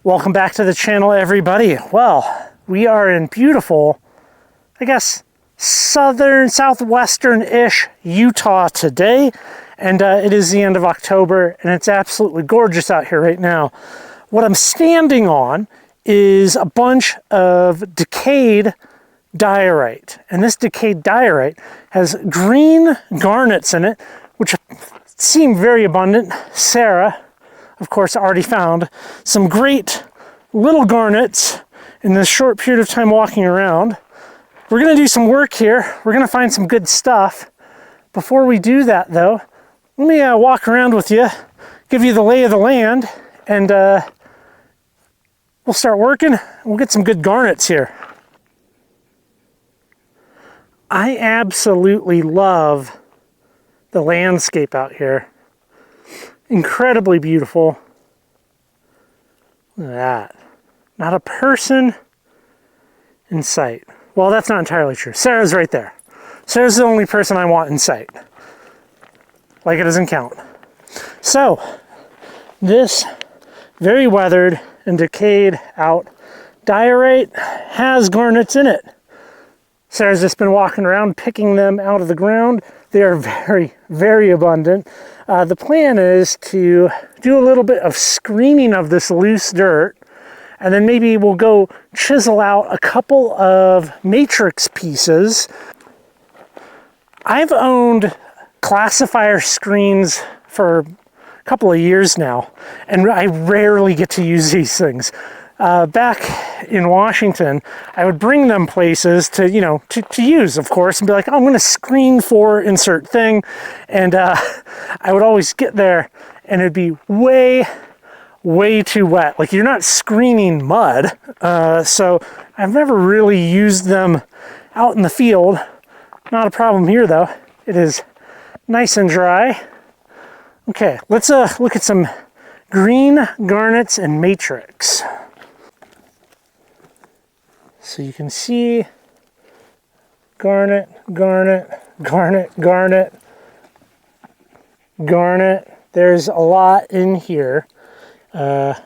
Welcome back to the channel, everybody. Well, we are in beautiful, I guess, southwestern-ish Utah today, and it is the end of October, and it's absolutely gorgeous out here right now. What I'm standing on is a bunch of decayed diorite, and this decayed diorite has green garnets in it, which seem very abundant. Sarah, of course, already found some great little garnets in this short period of time walking around. We're going to do some work here. We're going to find some good stuff. Before we do that, though, let me walk around with you, give you the lay of the land, and we'll start working. We'll get some good garnets here. I absolutely love the landscape out here. Incredibly beautiful. Look at that. Not a person in sight. Well, that's not entirely true. Sarah's right there. Sarah's the only person I want in sight. Like it doesn't count. So, this very weathered and decayed out diorite has garnets in it. Sarah's just been walking around picking them out of the ground. They are very, very abundant. The plan is to do a little bit of screening of this loose dirt, and then maybe we'll go chisel out a couple of matrix pieces. I've owned classifier screens for a couple of years now, and I rarely get to use these things. Back in Washington, I would bring them places to, to use, of course, and be like, oh, I'm going to screen for insert thing. And I would always get there and it'd be way too wet. Like, you're not screening mud. So I've never really used them out in the field. Not a problem here, though. It is nice and dry. Okay, let's look at some green garnets and matrix. So you can see garnet, garnet, garnet, garnet, garnet. There's a lot in here. But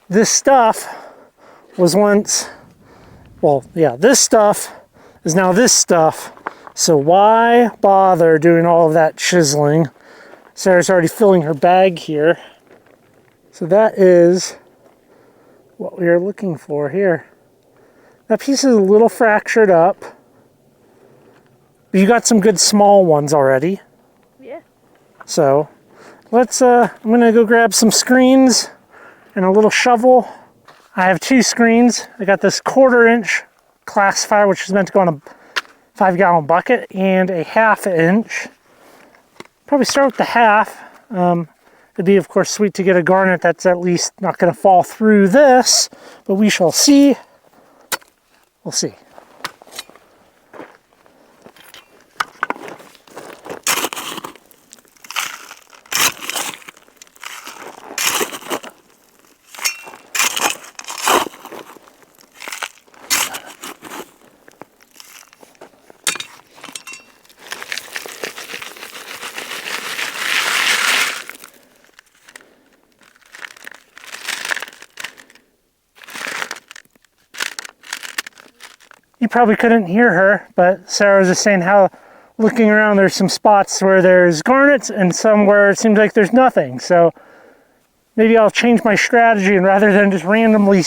this stuff was once, well, yeah, this stuff is now this stuff. So why bother doing all of that chiseling? Sarah's already filling her bag here. So that is what we are looking for here. That piece is a little fractured up. But you got some good small ones already. Yeah. So let's, I'm gonna go grab some screens and a little shovel. I have two screens. I got this 1/4 inch classifier, which is meant to go on a 5-gallon bucket, and a 1/2 inch. Probably start with the 1/2. It'd be, of course, sweet to get a garnet that's at least not going to fall through this, but we shall see. We'll see. You probably couldn't hear her, but Sarah was just saying how, looking around, there's some spots where there's garnets and some where it seems like there's nothing. So maybe I'll change my strategy, and rather than just randomly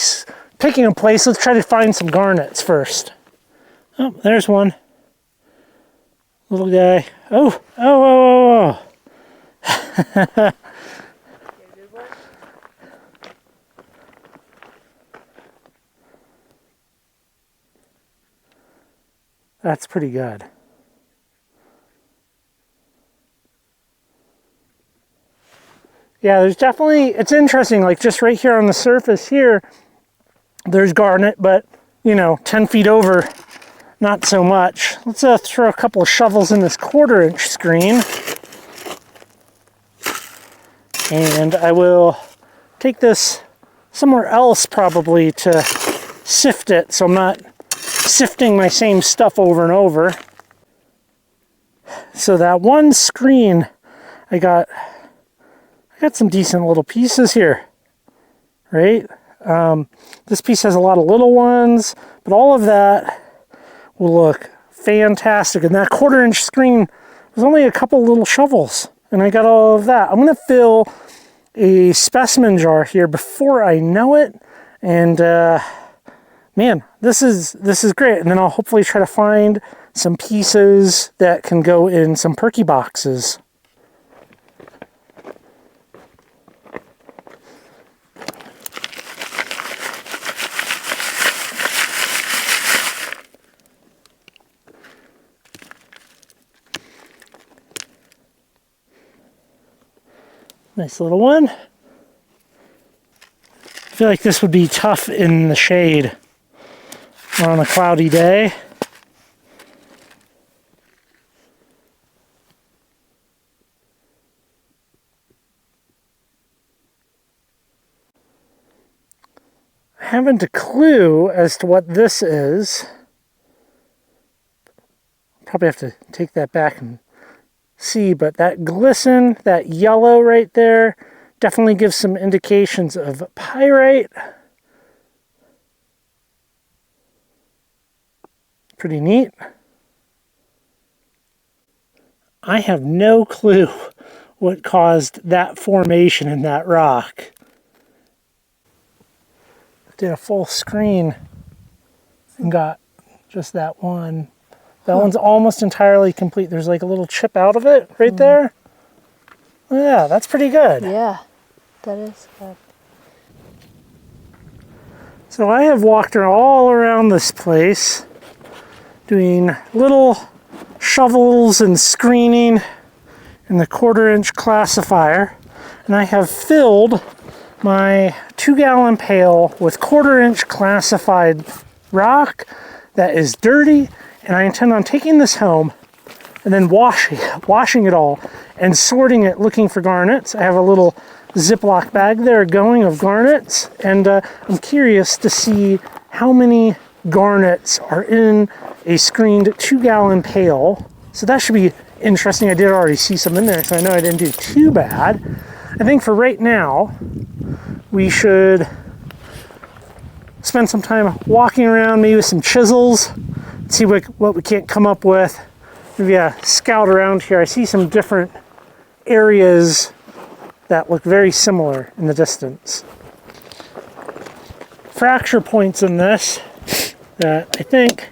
picking a place, let's try to find some garnets first. Oh, there's one. Little guy. Oh. That's pretty good. Yeah, there's definitely, it's interesting, like just right here on the surface here, there's garnet, but 10 feet over, not so much. Let's throw a couple of shovels in this 1/4 inch screen. And I will take this somewhere else probably to sift it, so I'm not sifting my same stuff over and over. So that one screen, I got Got some decent little pieces here, right? This piece has a lot of little ones, but all of that will look fantastic. And that 1/4-inch screen was only a couple little shovels, and I got all of that. I'm gonna fill a specimen jar here before I know it, and man, this is great. And then I'll hopefully try to find some pieces that can go in some perky boxes. Nice little one. I feel like this would be tough in the shade or on a cloudy day. I haven't a clue as to what this is. Probably have to take that back and see, but that glisten, that yellow right there, definitely gives some indications of pyrite. Pretty neat. I have no clue what caused that formation in that rock. I did a full screen and got just that one. That one's almost entirely complete. There's like a little chip out of it right there. Yeah, that's pretty good. Yeah, that is good. So I have walked all around this place doing little shovels and screening in the 1/4-inch classifier. And I have filled my 2-gallon pail with 1/4-inch classified rock that is dirty. And I intend on taking this home and then washing it all and sorting it, looking for garnets. I have a little Ziploc bag there going of garnets, and I'm curious to see how many garnets are in a screened 2-gallon pail. So that should be interesting. I did already see some in there, so I know I didn't do too bad. I think for right now, we should spend some time walking around, maybe with some chisels, see what we can't come up with. Maybe scout around here. I see some different areas that look very similar in the distance. Fracture points in this that I think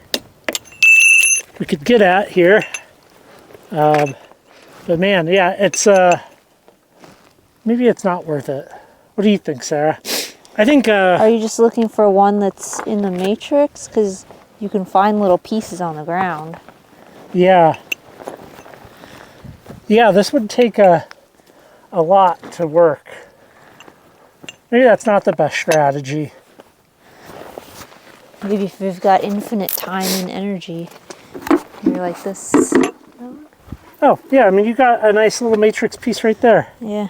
we could get at here. But man, yeah, it's maybe it's not worth it. What do you think, Sarah? I think Are you just looking for one that's in the matrix? Because you can find little pieces on the ground. Yeah. Yeah, this would take a lot to work. Maybe that's not the best strategy. Maybe if you've got infinite time and energy, you're like this. Oh, yeah, I mean, you got a nice little matrix piece right there. Yeah.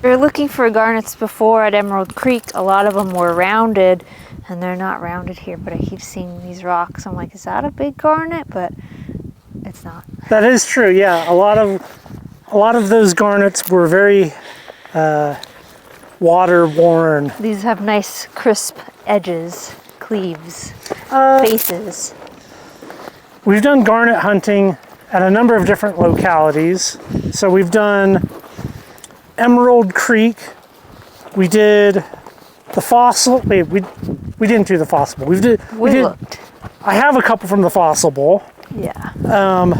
We were looking for garnets before at Emerald Creek. A lot of them were rounded, and they're not rounded here, but I keep seeing these rocks. I'm like, is that a big garnet? But it's not. That is true, yeah. A lot of those garnets were very water-worn. These have nice crisp edges, cleaves, faces. We've done garnet hunting at a number of different localities. So we've done Emerald Creek. We did the fossil. Wait, we didn't do the fossil bowl. We did. Looked. I have a couple from the fossil bowl. Yeah.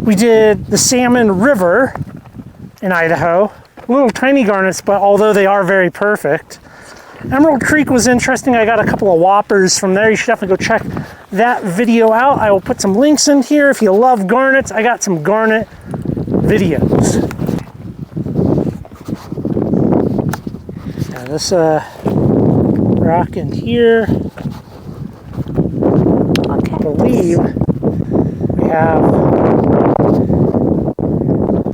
We did the Salmon River in Idaho. Little tiny garnets, but although they are very perfect. Emerald Creek was interesting. I got a couple of whoppers from there. You should definitely go check that video out. I will put some links in here. If you love garnets, I got some garnet videos. Now this rock in here, I believe we have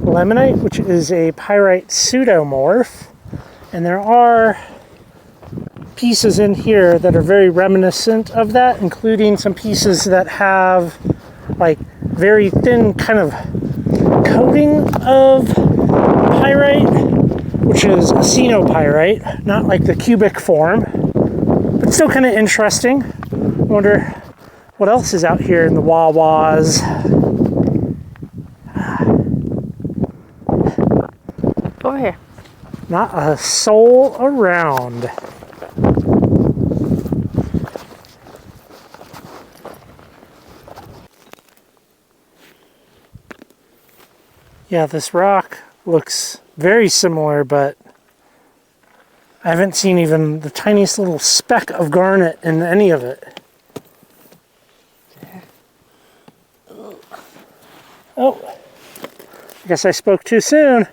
lemonite, which is a pyrite pseudomorph, and there are pieces in here that are very reminiscent of that, including some pieces that have like very thin kind of coating of pyrite, which is acenopyrite, not like the cubic form, but still kind of interesting. I wonder what else is out here in the Wah-Wahs. Over here. Not a soul around. Yeah, this rock looks very similar, but I haven't seen even the tiniest little speck of garnet in any of it. Oh, I guess I spoke too soon.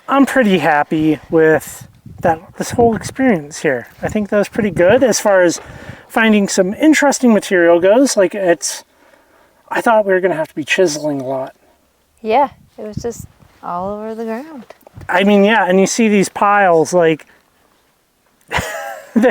I'm pretty happy with this whole experience here. I think that was pretty good as far as finding some interesting material goes. Like I thought we were gonna have to be chiseling a lot. Yeah, it was just all over the ground. I mean, yeah, and you see these piles like.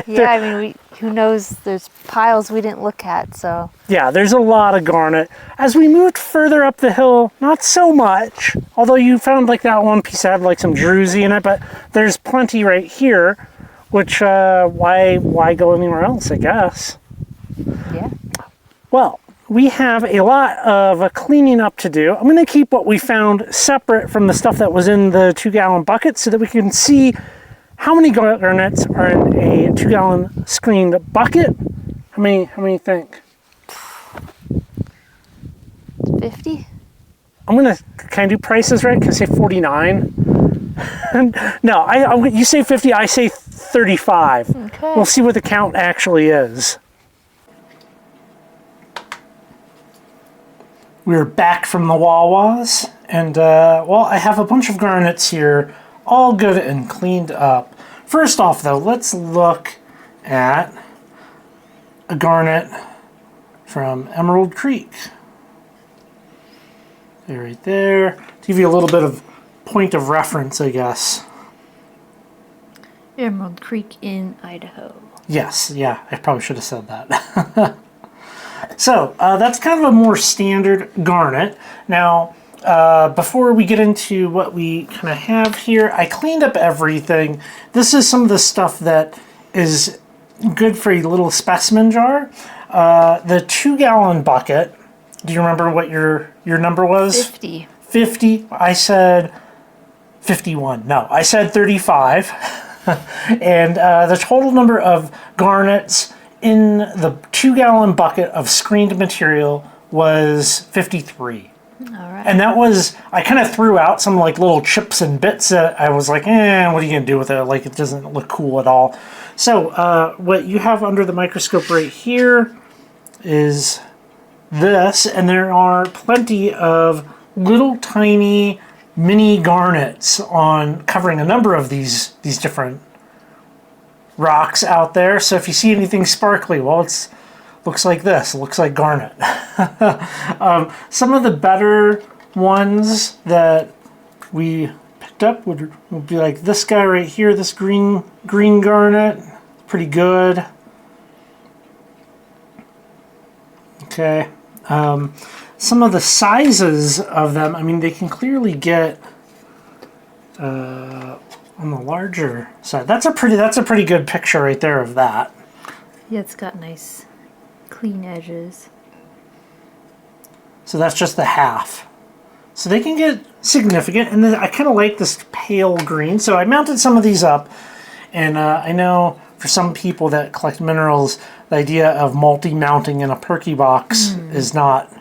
Yeah, I mean, who knows? There's piles we didn't look at, so. Yeah, there's a lot of garnet. As we moved further up the hill, not so much. Although you found like that one piece that had like some druzy in it, but there's plenty right here. Which why go anywhere else? I guess. Yeah. Well, we have a lot of cleaning up to do. I'm going to keep what we found separate from the stuff that was in the 2-gallon bucket so that we can see how many garnets are in a 2-gallon screened bucket. How many think? 50? Can I do prices right? Can I say 49? No, you say 50, I say 35. Okay. We'll see what the count actually is. We're back from the Wah-Wahs, and well, I have a bunch of garnets here, all good and cleaned up. First off, though, let's look at a garnet from Emerald Creek. They're right there. To give you a little bit of point of reference, I guess. Emerald Creek in Idaho. Yes, yeah, I probably should have said that. So, that's kind of a more standard garnet. Now, before we get into what we kind of have here, I cleaned up everything. This is some of the stuff that is good for a little specimen jar. The 2-gallon bucket, do you remember what your number was? 50. 50. I said 51. No, I said 35. And the total number of garnets in the 2-gallon bucket of screened material was 53. All right. And that was, I kind of threw out some like little chips and bits that I was like, what are you going to do with it? Like, it doesn't look cool at all. So what you have under the microscope right here is this, and there are plenty of little tiny mini garnets on covering a number of these different rocks out there. So if you see anything sparkly, well, it looks like this. It looks like garnet. Some of the better ones that we picked up would be like this guy right here, this green garnet. Pretty good. Okay. Some of the sizes of them, I mean, they can clearly get on the larger side. That's a pretty good picture right there of that. Yeah, it's got nice clean edges. So that's just the half. So they can get significant, and then I kind of like this pale green. So I mounted some of these up, and I know for some people that collect minerals, the idea of multi-mounting in a perky box is not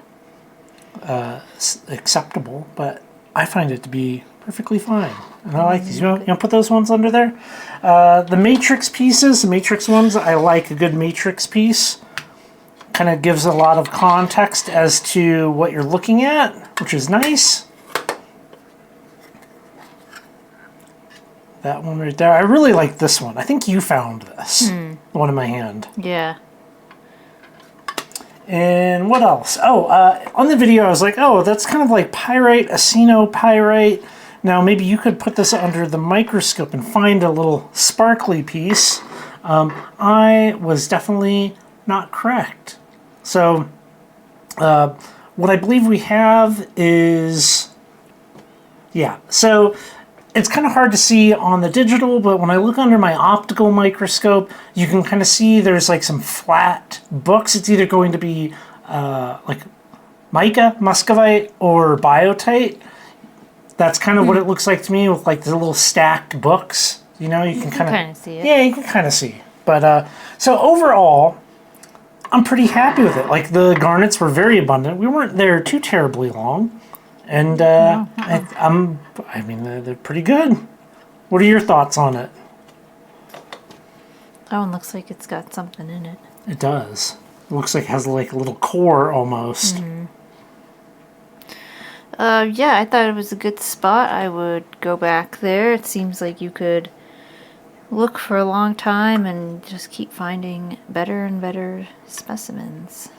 acceptable, but I find it to be perfectly fine. And I like these. You want to put those ones under there? The matrix pieces, the matrix ones, I like a good matrix piece. Kind of gives a lot of context as to what you're looking at, which is nice. That one right there. I really like this one. I think you found this. The one in my hand. Yeah. And what else? Oh, on the video I was like, oh, that's kind of like pyrite, acenopyrite. Now maybe you could put this under the microscope and find a little sparkly piece. I was definitely not correct. So what I believe we have is, yeah, so it's kind of hard to see on the digital, but when I look under my optical microscope, you can kind of see there's like some flat books. It's either going to be like mica, muscovite, or biotite. That's kind of what it looks like to me, with like the little stacked books. You know, you can kind of see it. Yeah, you can kind of see. But so overall, I'm pretty happy with it. Like, the garnets were very abundant. We weren't there too terribly long, and I mean, they're pretty good. What are your thoughts on it? That one looks like it's got something in it. It does. It looks like it has like a little core almost. Yeah, I thought it was a good spot. I would go back there. It seems like you could look for a long time and just keep finding better and better specimens.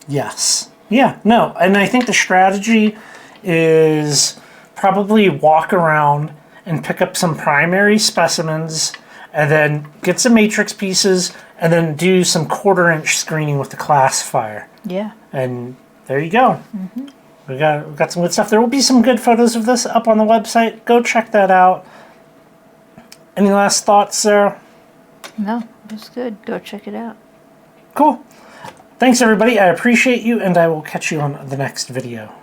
Yes. Yeah, no, and I think the strategy is probably walk around and pick up some primary specimens and then get some matrix pieces and then do some 1/4-inch screening with the classifier. Yeah. And there you go. We got some good stuff. There will be some good photos of this up on the website. Go check that out. Any last thoughts, Sarah? No, it was good. Go check it out. Cool. Thanks, everybody. I appreciate you, and I will catch you on the next video.